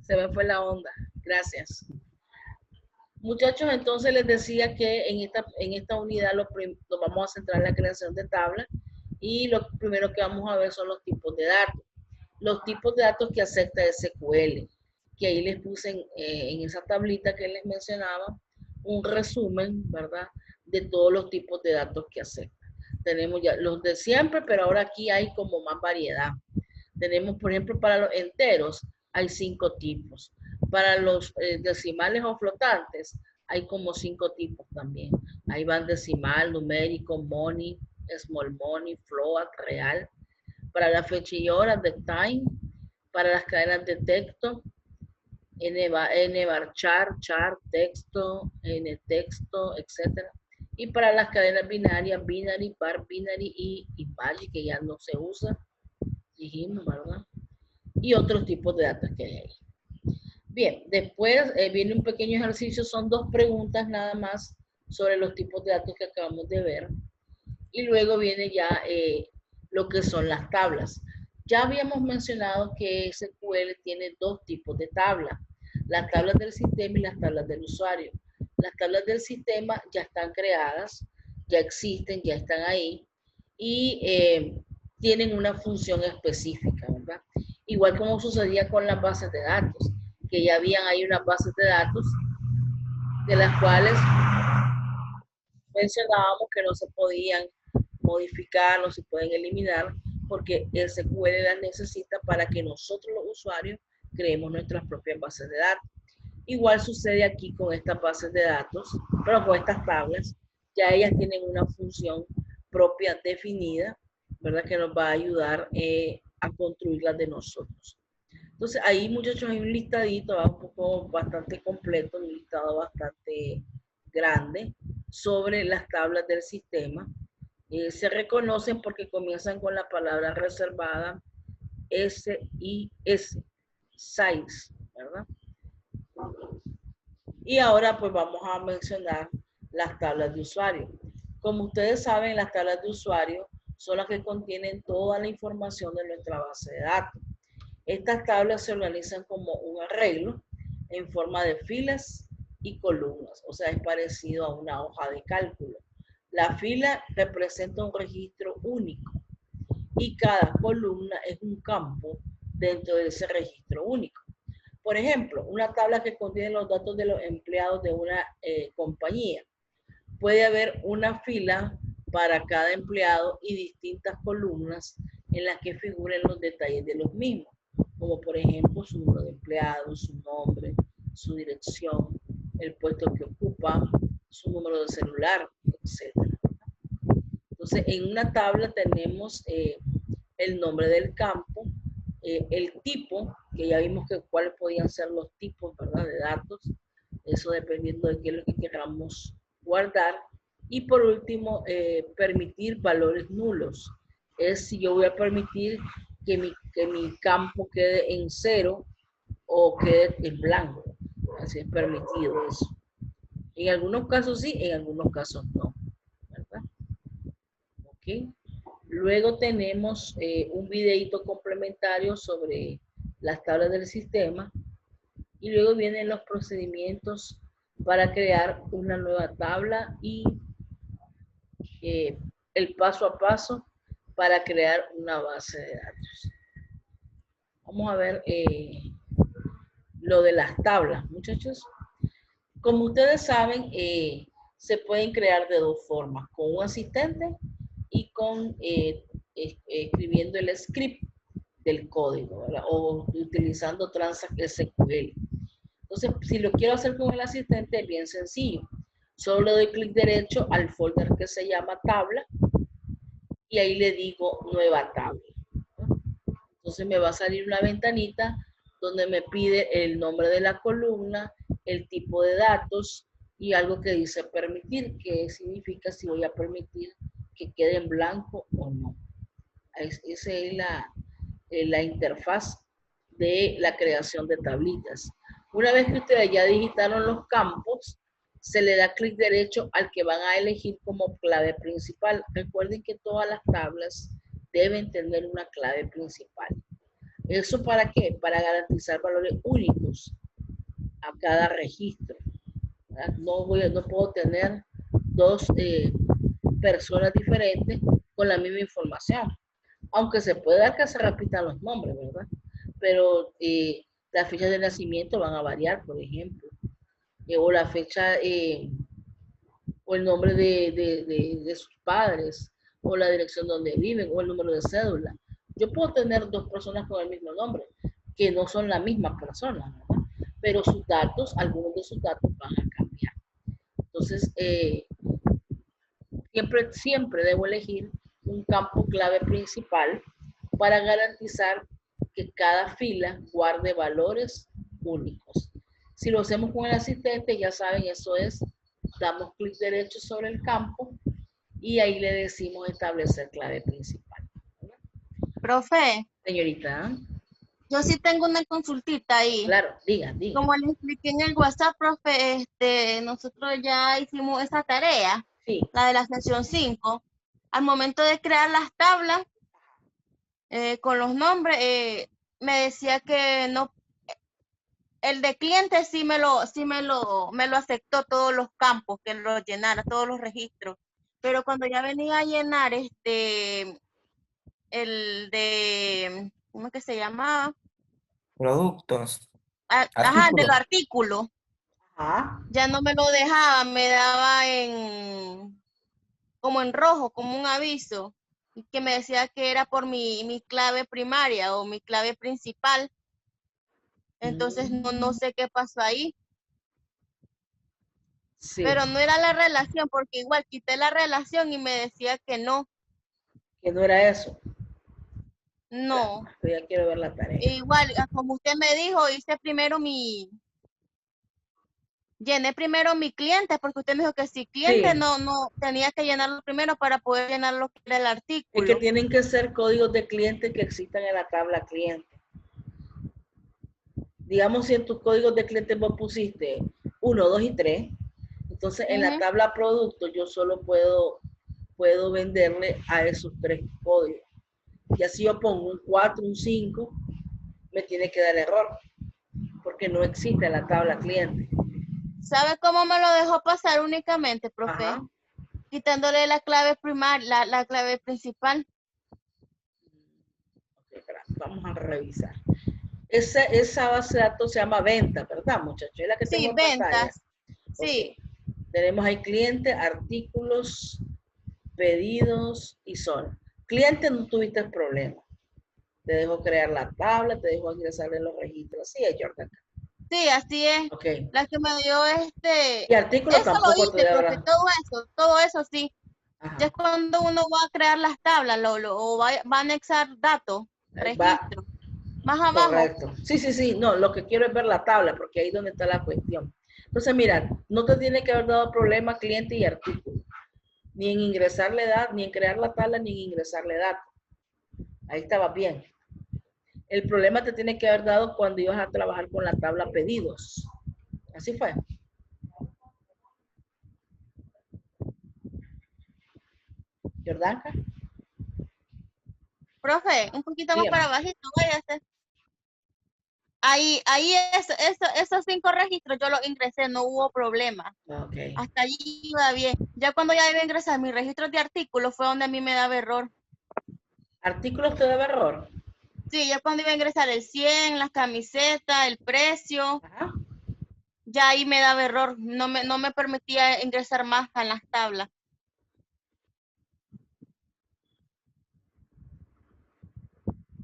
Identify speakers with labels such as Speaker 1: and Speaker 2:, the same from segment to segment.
Speaker 1: Se me fue la onda. Gracias. Muchachos, entonces les decía que en esta unidad lo vamos a centrar en la creación de tablas y lo primero que vamos a ver son los tipos de datos. Los tipos de datos que acepta SQL, que ahí les puse en esa tablita que les mencionaba un resumen, ¿verdad? De todos los tipos de datos que acepta. Tenemos ya los de siempre, pero ahora aquí hay como más variedad. Tenemos, por ejemplo, para los enteros hay 5 tipos. Para los decimales o flotantes hay como 5 tipos también. Ahí van decimal, numérico, money, small money, float, real. Para la fecha y hora, de time. Para las cadenas de texto, nvarchar, char, texto, ntexto, etc. Y para las cadenas binarias, binary, bar, binary y magic, que ya no se usa, dijimos, ¿verdad? Y otros tipos de datos que hay ahí. Bien, después viene un pequeño ejercicio, son 2 preguntas nada más sobre los tipos de datos que acabamos de ver. Y luego viene ya lo que son las tablas. Ya habíamos mencionado que SQL tiene 2 tipos de tablas, las tablas del sistema y las tablas del usuario. Las tablas del sistema ya están creadas, ya existen, ya están ahí y tienen una función específica, ¿verdad? Igual como sucedía con las bases de datos, que ya habían ahí unas bases de datos de las cuales mencionábamos que no se podían modificar, no se pueden eliminar, porque SQL las necesita para que nosotros los usuarios creemos nuestras propias bases de datos. Igual sucede aquí con estas bases de datos, pero con estas tablas, ya ellas tienen una función propia definida, ¿verdad? Que nos va a ayudar a construirlas de nosotros. Entonces ahí, muchachos, hay un listadito, un poco bastante completo, un listado bastante grande sobre las tablas del sistema. Se reconocen porque comienzan con la palabra reservada SIS, size, ¿verdad? Y ahora pues vamos a mencionar las tablas de usuario. Como ustedes saben, las tablas de usuario son las que contienen toda la información de nuestra base de datos. Estas tablas se organizan como un arreglo en forma de filas y columnas, o sea, es parecido a una hoja de cálculo. La fila representa un registro único y cada columna es un campo dentro de ese registro único. Por ejemplo, una tabla que contiene los datos de los empleados de una compañía. Puede haber una fila para cada empleado y distintas columnas en las que figuren los detalles de los mismos, como por ejemplo su número de empleados, su nombre, su dirección, el puesto que ocupa, su número de celular, etc. Entonces, en una tabla tenemos el nombre del campo, el tipo, que ya vimos que cuáles podían ser los tipos, ¿verdad?, de datos, eso dependiendo de qué es lo que queramos guardar. Y por último, permitir valores nulos. Es si yo voy a permitir que mi campo quede en 0 o quede en blanco. Así es permitido eso. En algunos casos sí, en algunos casos no, ¿verdad? Ok. Luego tenemos un videito complementario sobre las tablas del sistema y luego vienen los procedimientos para crear una nueva tabla y el paso a paso para crear una base de datos. Vamos a ver lo de las tablas, muchachos. Como ustedes saben, se pueden crear de 2 formas, con un asistente y con escribiendo el script del código, ¿verdad? O utilizando Transact SQL. Entonces, si lo quiero hacer con el asistente, es bien sencillo. Solo le doy clic derecho al folder que se llama tabla y ahí le digo nueva tabla. Entonces me va a salir una ventanita donde me pide el nombre de la columna, el tipo de datos y algo que dice permitir, que significa si voy a permitir que quede en blanco o no. Esa es la interfaz de la creación de tablitas. Una vez que ustedes ya digitaron los campos, se le da clic derecho al que van a elegir como clave principal. Recuerden que todas las tablas deben tener una clave principal. ¿Eso para qué? Para garantizar valores únicos a cada registro. No puedo tener dos personas diferentes con la misma información. Aunque se puede dar que se repitan los nombres, ¿verdad? Pero las fechas de nacimiento van a variar, por ejemplo. O la fecha, o el nombre de sus padres, o la dirección donde viven, o el número de cédula. Yo puedo tener dos personas con el mismo nombre, que no son la misma persona, ¿verdad? Pero sus datos, algunos de sus datos van a cambiar. Entonces, siempre debo elegir un campo clave principal para garantizar que cada fila guarde valores únicos. Si lo hacemos con el asistente, ya saben, eso es, damos clic derecho sobre el campo y ahí le decimos establecer clave principal.
Speaker 2: Profe,
Speaker 1: Señorita,
Speaker 2: yo sí tengo una consultita ahí.
Speaker 1: claro, diga.
Speaker 2: Como le expliqué en el WhatsApp, profe, nosotros ya hicimos esa tarea,
Speaker 1: Sí.
Speaker 2: la de la sesión 5. Al momento de crear las tablas con los nombres, me decía que no, el de cliente sí me lo aceptó todos los campos, que lo llenara, todos los registros. Pero cuando ya venía a llenar el de, ¿cómo es que se llamaba?
Speaker 3: Productos,
Speaker 2: Ajá, de
Speaker 3: artículos.
Speaker 2: los artículos.
Speaker 1: Ajá.
Speaker 2: Ya no me lo dejaba, me daba como en rojo, como un aviso, y que me decía que era por mi clave primaria o mi clave principal. Entonces no sé qué pasó ahí,
Speaker 1: Sí,
Speaker 2: pero no era la relación, porque igual quité la relación y me decía que no,
Speaker 1: que no era eso.
Speaker 2: no.
Speaker 1: Pero ya quiero ver la tarea.
Speaker 2: Igual, como usted me dijo, llené primero mi cliente, porque usted me dijo que si cliente
Speaker 1: Sí,
Speaker 2: no tenía que llenarlo primero para poder llenar lo que era el
Speaker 1: es que
Speaker 2: artículo.
Speaker 1: tienen que ser códigos de cliente que existan en la tabla cliente. Digamos, si en tus códigos de cliente vos pusiste 1, 2 y 3, entonces en la tabla producto yo solo puedo venderle a esos 3 códigos. Y así yo pongo un 4, un 5, me tiene que dar error, porque no existe en la tabla cliente.
Speaker 2: ¿Sabe cómo me lo dejó pasar únicamente, profe?
Speaker 1: Ajá.
Speaker 2: Quitándole la clave primaria, la clave principal.
Speaker 1: Okay, vamos a revisar. Esa base de datos se llama venta, ¿verdad, muchachos? Es la que tengo
Speaker 2: Sí,
Speaker 1: en pantalla.
Speaker 2: ventas.
Speaker 1: Ok.
Speaker 2: Sí.
Speaker 1: Tenemos ahí cliente, artículos, pedidos y zona. Cliente no tuviste problema. Te dejo crear la tabla, te dejo ingresar en los registros. Sí, Jordan.
Speaker 2: Sí, así es.
Speaker 1: Ok.
Speaker 2: La que me dio
Speaker 1: Y artículos
Speaker 2: eso lo
Speaker 1: tampoco te
Speaker 2: hice, profe,
Speaker 1: deberá.
Speaker 2: todo eso sí. Ya
Speaker 1: Ajá.
Speaker 2: es cuando uno va a crear las tablas, o va a anexar datos,
Speaker 1: Ahí va.
Speaker 2: registro. Más abajo.
Speaker 1: Correcto. Sí. No, lo que quiero es ver la tabla, porque ahí es donde está la cuestión. Entonces, mira, no te tiene que haber dado problema cliente y artículo. Ni en ingresarle edad, ni en crear la tabla, ni en ingresarle datos. Ahí estaba bien. El problema te tiene que haber dado cuando ibas a trabajar con la tabla pedidos. Así fue. Jordanka,
Speaker 2: Profe, un poquito más para
Speaker 1: dígame.
Speaker 2: abajito, váyase. Ahí esos 5 registros yo los ingresé, no hubo problema.
Speaker 1: Ok.
Speaker 2: Hasta allí iba bien. Ya cuando ya iba a ingresar mis registros de artículos fue donde a mí me daba error.
Speaker 1: Artículos te debe error.
Speaker 2: Sí, ya cuando iba a ingresar el 100, las camisetas, el precio,
Speaker 1: Ajá.
Speaker 2: ya ahí me daba error. No me permitía ingresar más en las tablas.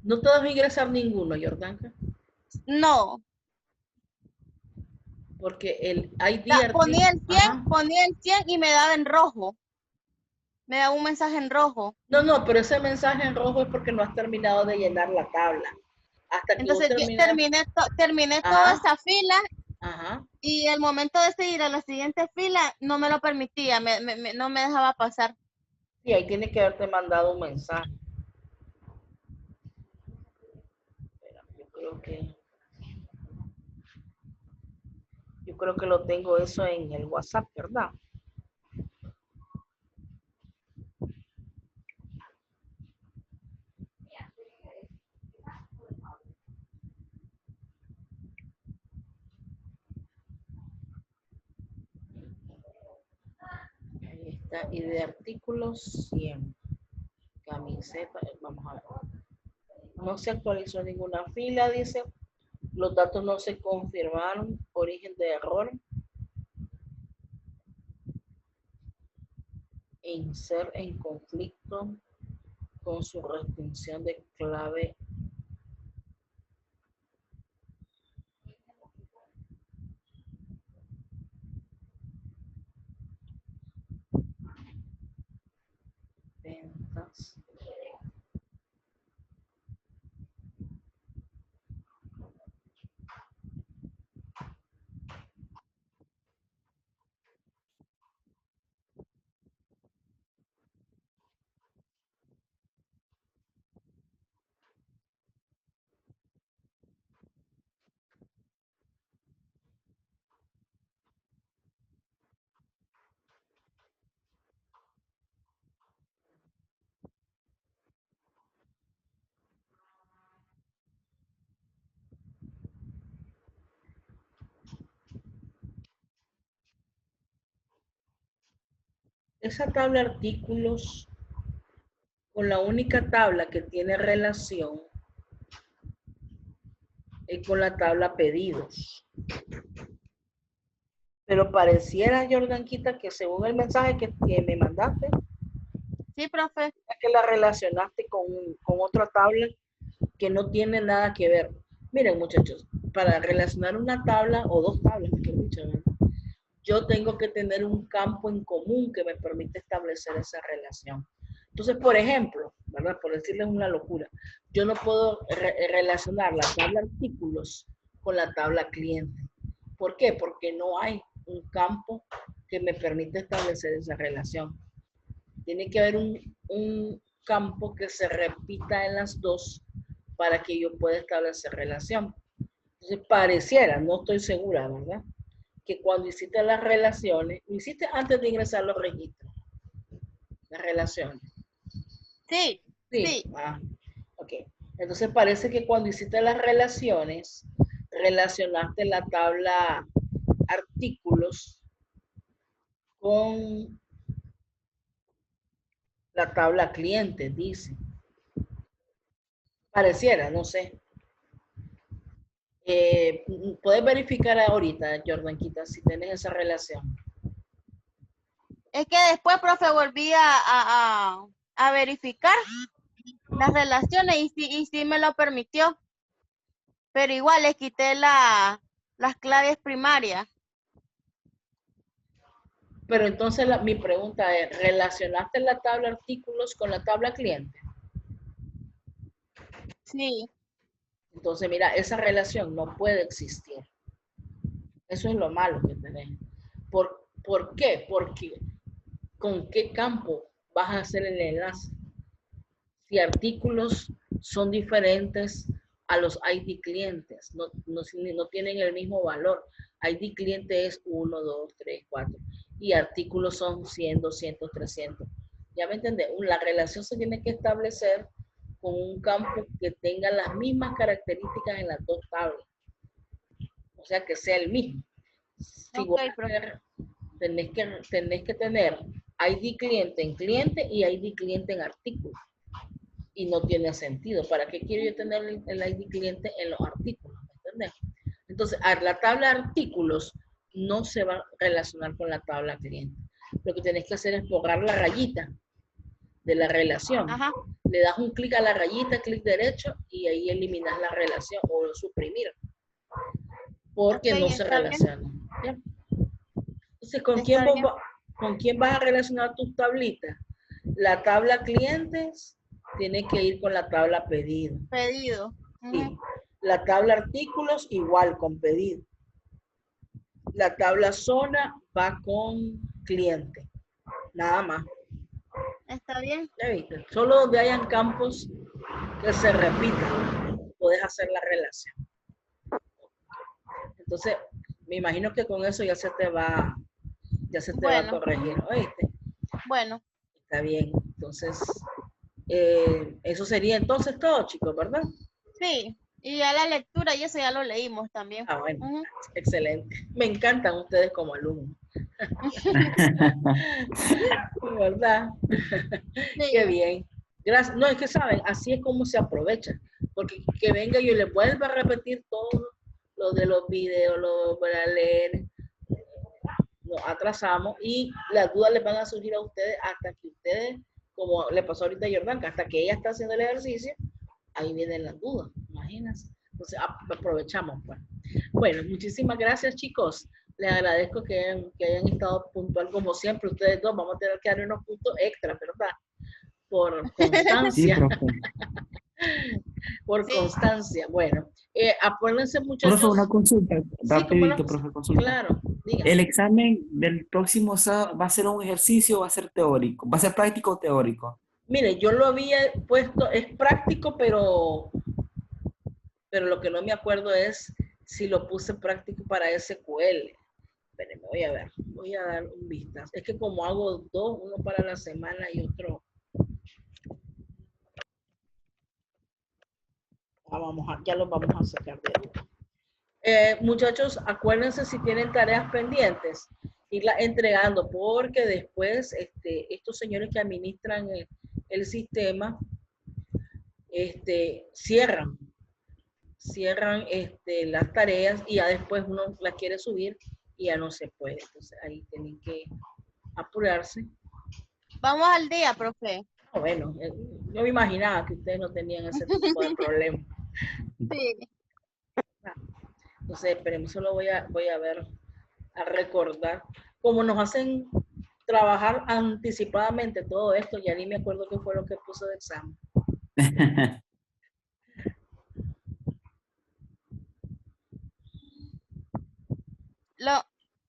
Speaker 1: No te debes ingresar ninguno, Jordanka,
Speaker 2: No,
Speaker 1: porque el ID
Speaker 2: ponía
Speaker 1: artículo.
Speaker 2: el 100,
Speaker 1: Ajá.
Speaker 2: ponía el 100 y me daba en rojo. Me daba un mensaje en rojo.
Speaker 1: No, pero ese mensaje en rojo es porque no has terminado de llenar la tabla. Hasta que vos
Speaker 2: Entonces
Speaker 1: terminas.
Speaker 2: terminé toda
Speaker 1: Ajá.
Speaker 2: esa fila
Speaker 1: Ajá.
Speaker 2: y el momento de seguir a la siguiente fila no me lo permitía, no me dejaba pasar.
Speaker 1: Y ahí tiene que haberte mandado un mensaje. Espera, yo creo que lo tengo eso en el WhatsApp, ¿verdad? Y de artículos 100. Camiseta, vamos a ver. No se actualizó ninguna fila, dice. Los datos no se confirmaron. Origen de error. Insert en conflicto con su restricción de clave. Ventas. Esa tabla de artículos, con la única tabla que tiene relación es con la tabla pedidos. Pero pareciera, Jordanquita, que según el mensaje que me mandaste,
Speaker 2: Sí, profe.
Speaker 1: es que la relacionaste con otra tabla que no tiene nada que ver. Miren, muchachos, para relacionar una tabla o dos tablas, mejor dicho, ¿verdad? Yo tengo que tener un campo en común que me permite establecer esa relación. Entonces, por ejemplo, ¿verdad? Por decirles una locura, yo no puedo relacionar la tabla artículos con la tabla cliente. ¿Por qué? Porque no hay un campo que me permite establecer esa relación. Tiene que haber un campo que se repita en las dos para que yo pueda establecer relación. Entonces, pareciera, no estoy segura, ¿verdad? Que cuando hiciste las relaciones, lo hiciste antes de ingresar los registros, las relaciones.
Speaker 2: Sí,
Speaker 1: Sí.
Speaker 2: sí.
Speaker 1: Ah, ok. Entonces parece que cuando hiciste las relaciones, relacionaste la tabla artículos con la tabla cliente, dice. Pareciera, no sé. Puedes verificar ahorita, Jordanquita, si tienes esa relación.
Speaker 2: Es que después, profe, volví a verificar las relaciones y sí me lo permitió. Pero igual le quité las claves primarias.
Speaker 1: Pero entonces mi pregunta es, ¿relacionaste la tabla artículos con la tabla cliente?
Speaker 2: Sí.
Speaker 1: Entonces, mira, esa relación no puede existir. Eso es lo malo que tenés. ¿Por qué? Porque ¿con qué campo vas a hacer el enlace? Si artículos son diferentes a los ID clientes, no tienen el mismo valor. ID cliente es 1, 2, 3, 4 y artículos son 100, 200, 300. ¿Ya me entendés? La relación se tiene que establecer con un campo que tenga las mismas características en las dos tablas. O sea, que sea el mismo. Si
Speaker 2: Ok,
Speaker 1: vos
Speaker 2: profe.
Speaker 1: tenés que tener ID cliente en cliente y ID cliente en artículo. Y no tiene sentido. ¿Para qué quiero yo tener el ID cliente en los artículos? ¿Me entendés? Entonces, la tabla de artículos no se va a relacionar con la tabla cliente. Lo que tenés que hacer es borrar la rayita de la relación.
Speaker 2: Ajá.
Speaker 1: Le das un clic a la rayita, clic derecho, y ahí eliminas la relación o suprimir. Porque
Speaker 2: Ok,
Speaker 1: no se relaciona. ¿Ya? Entonces, ¿con quién vas a relacionar tus tablitas? La tabla clientes tiene que ir con la tabla pedido.
Speaker 2: Pedido.
Speaker 1: Sí. La tabla artículos igual con pedido. La tabla zona va con cliente. Nada más.
Speaker 2: Está bien.
Speaker 1: ¿Ya viste? Solo donde hayan campos que se repitan, puedes hacer la relación. Entonces, me imagino que con eso ya se te va a corregir, ¿oíste?
Speaker 2: Bueno.
Speaker 1: Está bien. Entonces, eso sería entonces todo, chicos, ¿verdad?
Speaker 2: Sí. Y ya la lectura y eso ya lo leímos también.
Speaker 1: Ah, bueno, excelente. Me encantan ustedes como alumnos. ¿Verdad?
Speaker 2: Sí.
Speaker 1: Qué bien. Gracias. No, es que saben, así es como se aprovecha. Porque que venga yo le vuelva a repetir todo lo de los videos, lo para leer. Nos atrasamos y las dudas les van a surgir a ustedes hasta que ustedes, como le pasó ahorita a Jordan, que hasta que ella está haciendo el ejercicio, ahí vienen las dudas, imagínense. Entonces aprovechamos. Pues. Bueno, muchísimas gracias, chicos. Les agradezco que hayan estado puntual como siempre. Ustedes dos vamos a tener que darle unos puntos extra, ¿verdad? Por
Speaker 3: Sí,
Speaker 1: constancia,
Speaker 3: profe.
Speaker 1: por
Speaker 2: Sí.
Speaker 1: constancia. Bueno, acuérdense,
Speaker 3: Profe,
Speaker 1: muchachos.
Speaker 3: una consulta,
Speaker 1: Sí, cómo no.
Speaker 3: rapidito, profe, consulta.
Speaker 1: Claro, diga.
Speaker 3: ¿El examen del próximo sábado va a ser un ejercicio o va a ser teórico? ¿Va a ser práctico o teórico?
Speaker 1: Mire, yo lo había puesto, es práctico, pero lo que no me acuerdo es si lo puse práctico para SQL. Espérenme, voy a dar un vistazo. Es que como hago dos, uno para la semana y otro. Ya los vamos a sacar de duda. Muchachos, acuérdense si tienen tareas pendientes, irlas entregando, porque después estos señores que administran el sistema cierran las tareas y ya después uno las quiere subir y ya no se puede. Entonces ahí tienen que apurarse.
Speaker 2: Vamos al día, profe.
Speaker 1: Bueno, yo me imaginaba que ustedes no tenían ese tipo de problema.
Speaker 2: Sí.
Speaker 1: Entonces esperemos, solo voy a ver, a recordar. Como nos hacen trabajar anticipadamente todo esto, ya ni me acuerdo qué fue lo que puse de examen.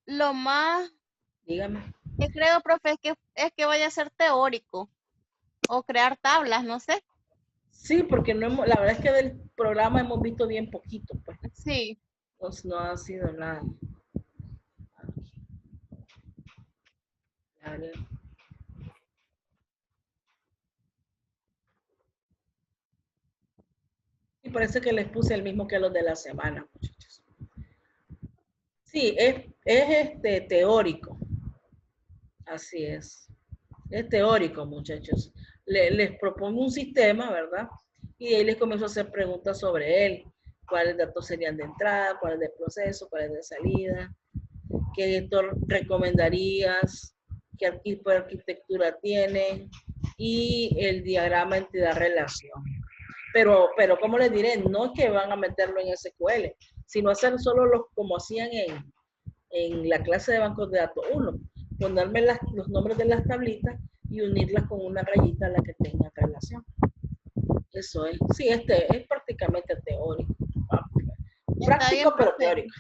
Speaker 2: Lo más
Speaker 1: Dígame.
Speaker 2: que creo, profe, es que vaya a ser teórico o crear tablas, no sé.
Speaker 1: Sí, porque no la verdad es que del programa hemos visto bien poquito, pues.
Speaker 2: Sí.
Speaker 1: Entonces no ha sido nada. A ver. Y parece que les puse el mismo que los de la semana, muchachos. Sí, es teórico. Así es. Es teórico, muchachos. Les propongo un sistema, ¿verdad? Y ahí les comienzo a hacer preguntas sobre él. ¿Cuáles datos serían de entrada? ¿Cuáles de proceso? ¿Cuáles de salida? ¿Qué editor recomendarías? ¿Qué tipo de arquitectura tiene? Y el diagrama entidad-relación. Pero, ¿cómo les diré? No es que van a meterlo en SQL, sino hacer solo como hacían en la clase de bancos de datos 1, ponerme los nombres de las tablitas y unirlas con una rayita a la que tenga relación. Eso es. Sí, es prácticamente teórico. Práctico, pero teórico.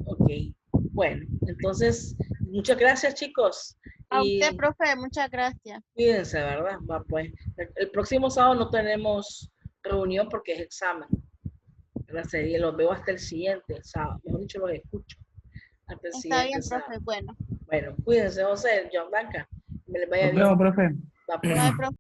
Speaker 1: Ok. Bueno, entonces, muchas gracias, chicos.
Speaker 2: A
Speaker 1: Y
Speaker 2: usted, profe, muchas gracias.
Speaker 1: cuídense, ¿verdad? Va, pues. El próximo sábado no tenemos reunión porque es examen. Y los veo hasta el siguiente sábado. Mejor dicho, los escucho. Hasta el
Speaker 2: Está
Speaker 1: siguiente
Speaker 2: bien,
Speaker 1: sábado.
Speaker 2: profe, bueno.
Speaker 1: Bueno, cuídense, José, John Blanca. Me les vaya
Speaker 3: Nos
Speaker 1: bien.
Speaker 3: vemos, profe.
Speaker 1: Va, pues.
Speaker 2: Bye, profe.